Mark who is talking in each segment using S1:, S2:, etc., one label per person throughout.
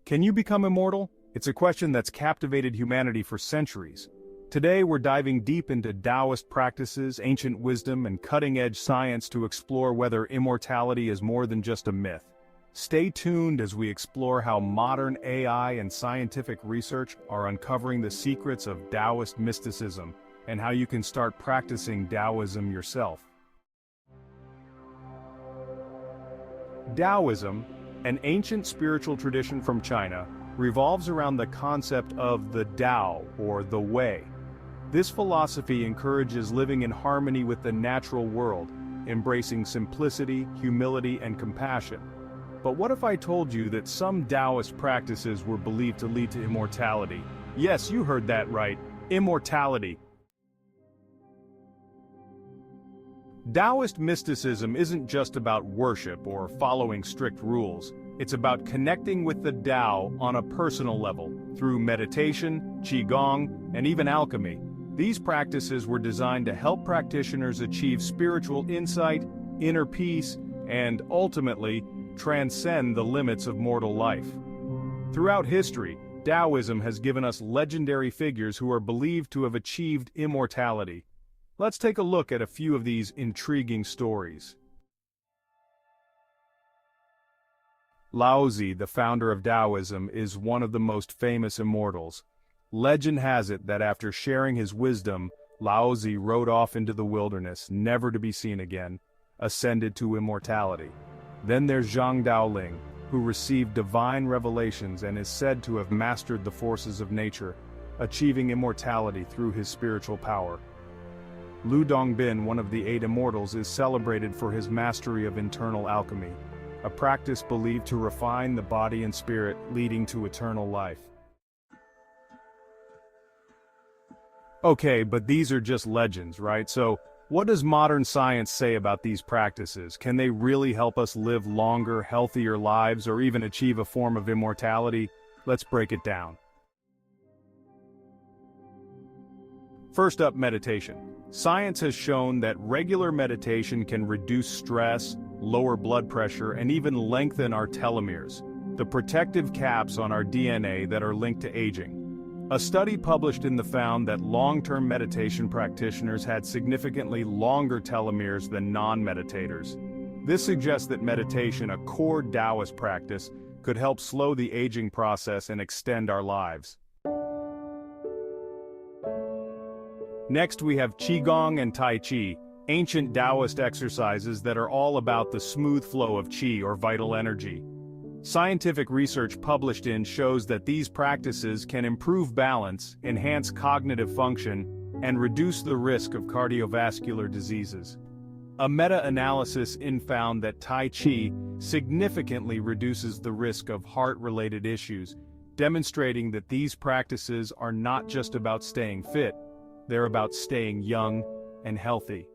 S1: Can you become immortal? It's a question that's captivated humanity for centuries. Today we're diving deep into Daoist practices, ancient wisdom, and cutting-edge science to explore whether immortality is more than just a myth. Stay tuned as we explore how modern AI and scientific research are uncovering the secrets of Daoist mysticism, and how you can start practicing Daoism yourself. Daoism, an ancient spiritual tradition from China, revolves around the concept of the Tao, or the Way. This philosophy encourages living in harmony with the natural world, embracing simplicity, humility, and compassion. But what if I told you that some Daoist practices were believed to lead to immortality? Yes, you heard that right, immortality. Daoist mysticism isn't just about worship or following strict rules. It's about connecting with the Tao on a personal level, through meditation, Qigong, and even alchemy. These practices were designed to help practitioners achieve spiritual insight, inner peace, and, ultimately, transcend the limits of mortal life. Throughout history, Daoism has given us legendary figures who are believed to have achieved immortality. Let's take a look at a few of these intriguing stories. Laozi, the founder of Daoism, is one of the most famous immortals. Legend has it that after sharing his wisdom, Laozi rode off into the wilderness, never to be seen again, ascended to immortality. Then there's Zhang Daoling, who received divine revelations and is said to have mastered the forces of nature, achieving immortality through his spiritual power. Lu Dongbin, one of the 8 immortals, is celebrated for his mastery of internal alchemy, a practice believed to refine the body and spirit, leading to eternal life. Okay, but these are just legends, right? So, what does modern science say about these practices? Can they really help us live longer, healthier lives, or even achieve a form of immortality? Let's break it down. First up, meditation. Science has shown that regular meditation can reduce stress, lower blood pressure, and even lengthen our telomeres, the protective caps on our DNA that are linked to aging. A study published in The found that long-term meditation practitioners had significantly longer telomeres than non-meditators. This suggests that meditation, a core Daoist practice, could help slow the aging process and extend our lives. Next we have Qigong and Tai Chi, ancient Daoist exercises that are all about the smooth flow of Qi or vital energy. Scientific research published in shows that these practices can improve balance, enhance cognitive function, and reduce the risk of cardiovascular diseases. A meta-analysis found that Tai Chi significantly reduces the risk of heart-related issues, demonstrating that these practices are not just about staying fit, they're about staying young and healthy.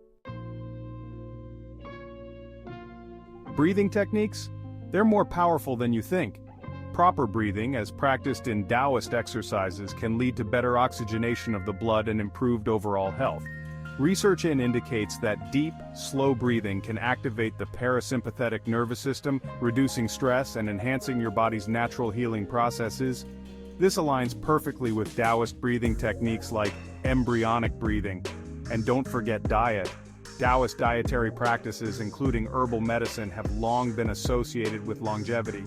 S1: Breathing techniques? They're more powerful than you think. Proper breathing, as practiced in Daoist exercises, can lead to better oxygenation of the blood and improved overall health. Research indicates that deep, slow breathing can activate the parasympathetic nervous system, reducing stress and enhancing your body's natural healing processes. This aligns perfectly with Daoist breathing techniques like embryonic breathing. And don't forget diet. Daoist dietary practices, including herbal medicine, have long been associated with longevity.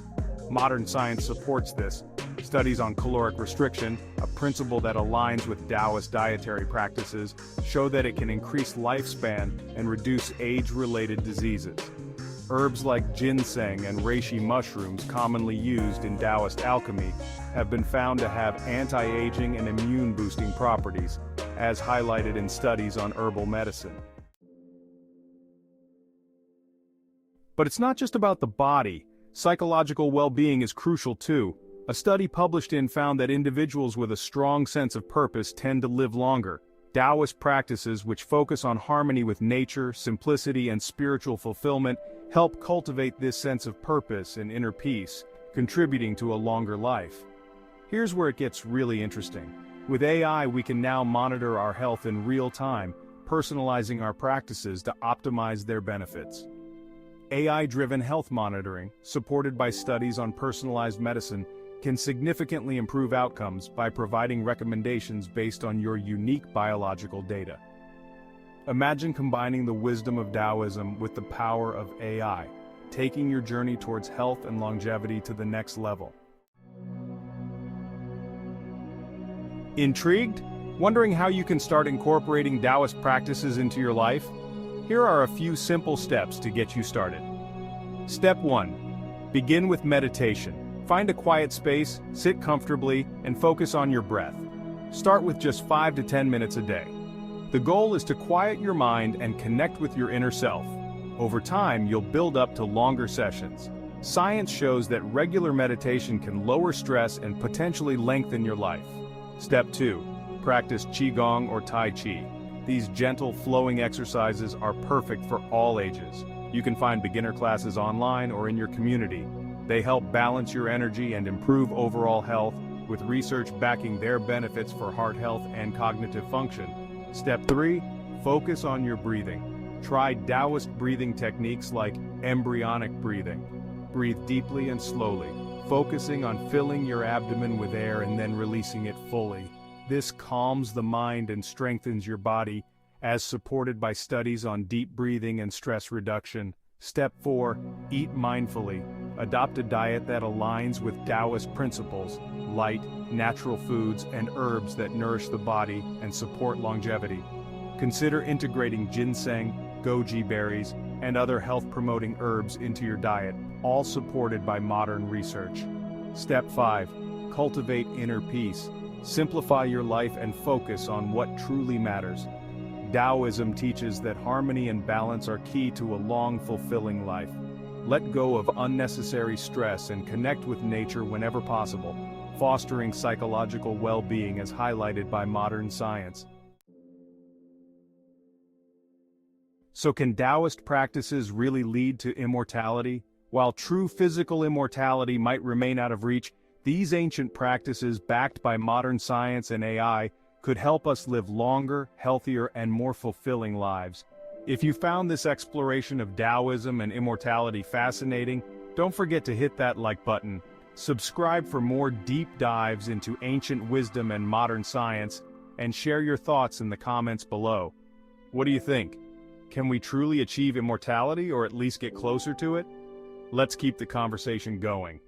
S1: Modern science supports this. Studies on caloric restriction, a principle that aligns with Daoist dietary practices, show that it can increase lifespan and reduce age-related diseases. Herbs like ginseng and reishi mushrooms, commonly used in Daoist alchemy, have been found to have anti-aging and immune-boosting properties, as highlighted in studies on herbal medicine. But it's not just about the body. Psychological well-being is crucial too. A study published in found that individuals with a strong sense of purpose tend to live longer. Daoist practices, which focus on harmony with nature, simplicity, and spiritual fulfillment, help cultivate this sense of purpose and inner peace, contributing to a longer life. Here's where it gets really interesting. With AI, we can now monitor our health in real time, personalizing our practices to optimize their benefits. AI-driven health monitoring, supported by studies on personalized medicine, can significantly improve outcomes by providing recommendations based on your unique biological data. Imagine combining the wisdom of Daoism with the power of AI, taking your journey towards health and longevity to the next level. Intrigued? Wondering how you can start incorporating Daoist practices into your life? Here are a few simple steps to get you started. Step 1. Begin with meditation. Find a quiet space, sit comfortably, and focus on your breath. Start with just 5 to 10 minutes a day. The goal is to quiet your mind and connect with your inner self. Over time, you'll build up to longer sessions. Science shows that regular meditation can lower stress and potentially lengthen your life. Step 2. Practice Qigong or Tai Chi. These gentle, flowing exercises are perfect for all ages. You can find beginner classes online or in your community. They help balance your energy and improve overall health, with research backing their benefits for heart health and cognitive function. Step 3. Focus on your breathing. Try Daoist breathing techniques like embryonic breathing. Breathe deeply and slowly, focusing on filling your abdomen with air and then releasing it fully. This calms the mind and strengthens your body, as supported by studies on deep breathing and stress reduction. Step 4. Eat mindfully. Adopt a diet that aligns with Daoist principles: light, natural foods, and herbs that nourish the body and support longevity. Consider integrating ginseng, goji berries, and other health-promoting herbs into your diet, all supported by modern research. Step 5. Cultivate inner peace. Simplify your life and focus on what truly matters. Daoism teaches that harmony and balance are key to a long, fulfilling life. Let go of unnecessary stress and connect with nature whenever possible, fostering psychological well-being as highlighted by modern science. So can Daoist practices really lead to immortality? While true physical immortality might remain out of reach, these ancient practices, backed by modern science and AI, could help us live longer, healthier, and more fulfilling lives. If you found this exploration of Daoism and immortality fascinating, don't forget to hit that like button. Subscribe for more deep dives into ancient wisdom and modern science, and share your thoughts in the comments below. What do you think? Can we truly achieve immortality, or at least get closer to it? Let's keep the conversation going.